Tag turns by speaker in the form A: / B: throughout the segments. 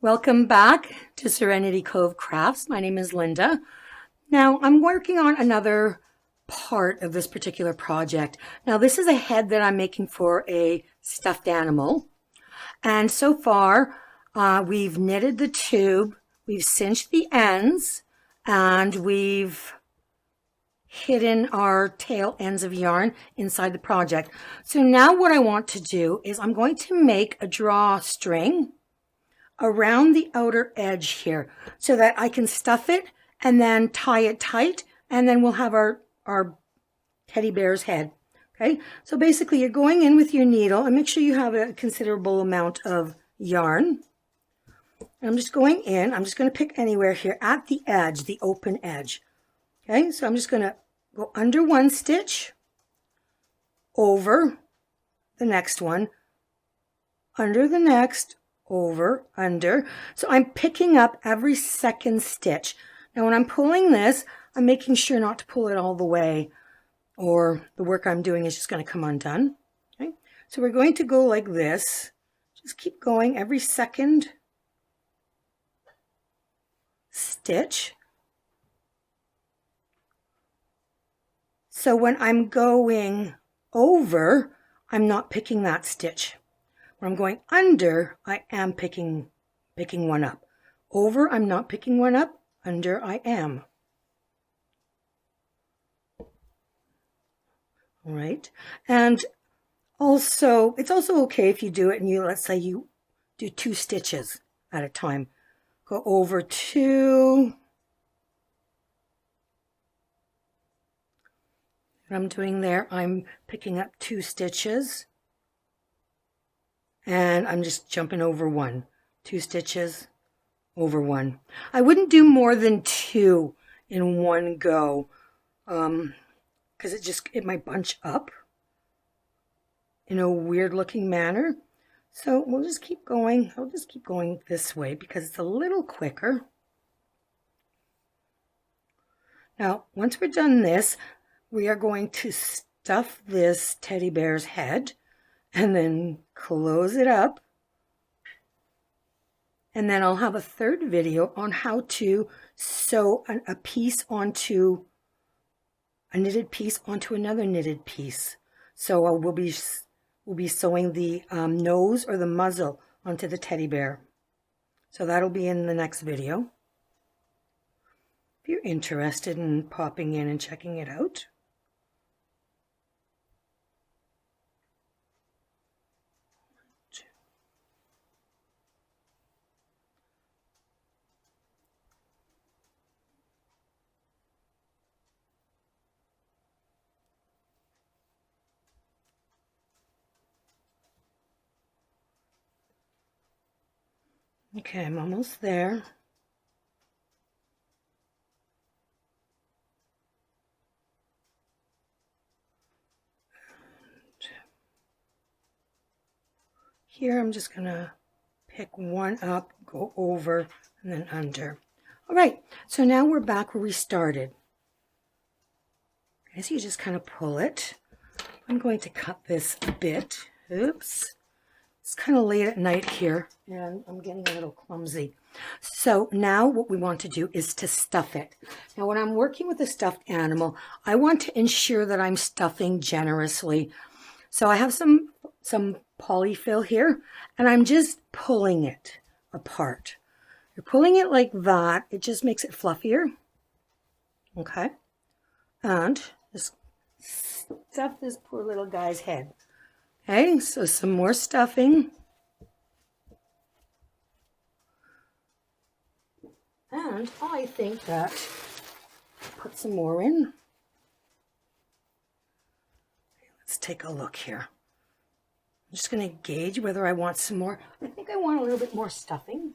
A: Welcome back to Serenity Cove Crafts. My name is Linda. Now I'm working on another part of this particular project. Now this is a head that I'm making for a stuffed animal. And so far we've knitted the tube, we've cinched the ends, and we've hidden our tail ends of yarn inside the project. So now what I want to do is I'm going to make a drawstring around the outer edge here so that I can stuff it and then tie it tight, and then we'll have our teddy bear's head. Okay, so basically you're going in with your needle and make sure you have a considerable amount of yarn. And I'm just going in, I'm just going to pick anywhere here at the edge, the open edge. Okay, so I'm just going to go under one stitch, over the next one, under the next, over, under. So I'm picking up every second stitch. Now when I'm pulling this, I'm making sure not to pull it all the way, or the work I'm doing is just going to come undone. Okay, so we're going to go like this. Just keep going every second stitch. So when I'm going over, I'm not picking that stitch. When I'm going under, I am picking one up. Over, I'm not picking one up. Under, I am. All right. And also, it's also okay if you do it and let's say you do 2 stitches at a time. Go over 2. What I'm doing there, I'm picking up 2 stitches. And I'm just jumping over 1, 2 stitches, over 1. I wouldn't do more than 2 in one go, because it might bunch up in a weird looking manner. So we'll just keep going. I'll just keep going this way because it's a little quicker. Now, once we're done this, we are going to stuff this teddy bear's head and then close it up. And then I'll have a third video on how to sew a piece onto a knitted piece onto another knitted piece. So we'll be sewing the nose or the muzzle onto the teddy bear. So that'll be in the next video. If you're interested in popping in and checking it out. Okay, I'm almost there. Here I'm just going to pick one up, go over, and then under. All right, so now we're back where we started. Okay, so you just kind of pull it. I'm going to cut this a bit. Oops. It's kind of late at night here, and I'm getting a little clumsy. So now what we want to do is to stuff it. Now when I'm working with a stuffed animal, I want to ensure that I'm stuffing generously. So I have some polyfill here, and I'm just pulling it apart. You're pulling it like that. It just makes it fluffier. Okay. And just stuff this poor little guy's head. Okay, so some more stuffing. And I think that put some more in. Let's take a look here. I'm just going to gauge whether I want some more. I think I want a little bit more stuffing.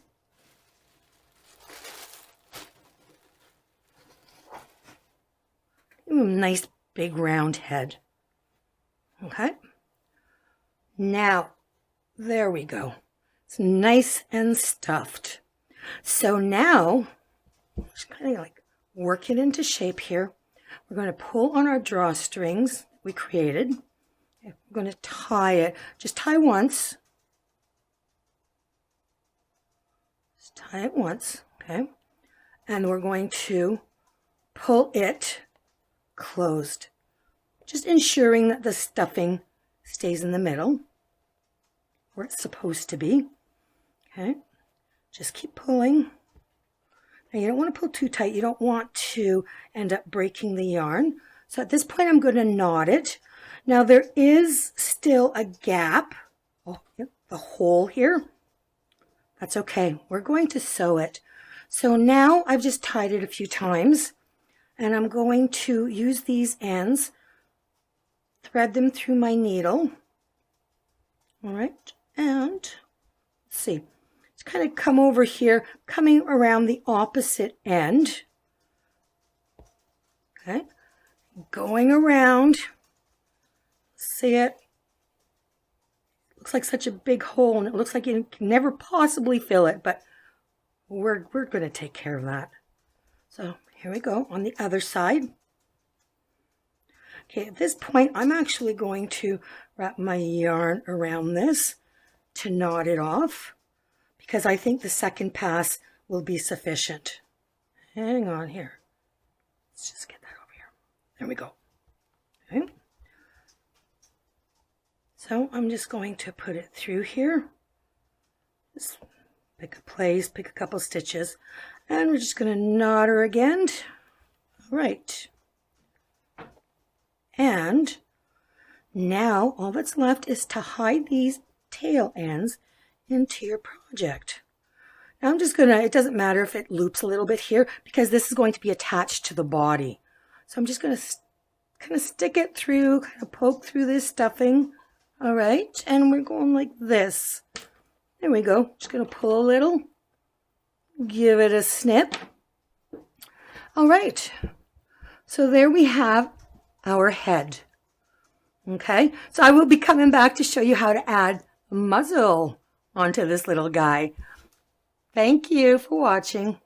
A: Nice big round head. Okay. Now, there we go. It's nice and stuffed. So now, just kind of like work it into shape here. We're going to pull on our drawstrings we created. We're going to tie it. Just tie once. Just tie it once, okay? And we're going to pull it closed, just ensuring that the stuffing stays in the middle where it's supposed to be. Okay, just keep pulling. Now you don't want to pull too tight. You don't want to end up breaking the yarn. So at this point I'm going to knot it. Now there is still a gap, a hole here. That's okay. We're going to sew it. So now I've just tied it a few times, and I'm going to use these ends, thread them through my needle. All right, and let's see. Just kind of come over here, coming around the opposite end. Okay, going around. See it? Looks like such a big hole, and it looks like you can never possibly fill it, but we're going to take care of that. So here we go on the other side. Okay, at this point, I'm actually going to wrap my yarn around this to knot it off, because I think the second pass will be sufficient. Hang on here. Let's just get that over here. There we go. Okay. So I'm just going to put it through here. Just pick a place, pick a couple stitches, and we're just going to knot her again. All right. And now all that's left is to hide these tail ends into your project. Now I'm just going to, it doesn't matter if it loops a little bit here, because this is going to be attached to the body. So I'm just going to kind of stick it through, kind of poke through this stuffing. All right, and we're going like this. There we go. Just going to pull a little, give it a snip. All right, so there we have our head. Okay, so I will be coming back to show you how to add muzzle onto this little guy. Thank you for watching.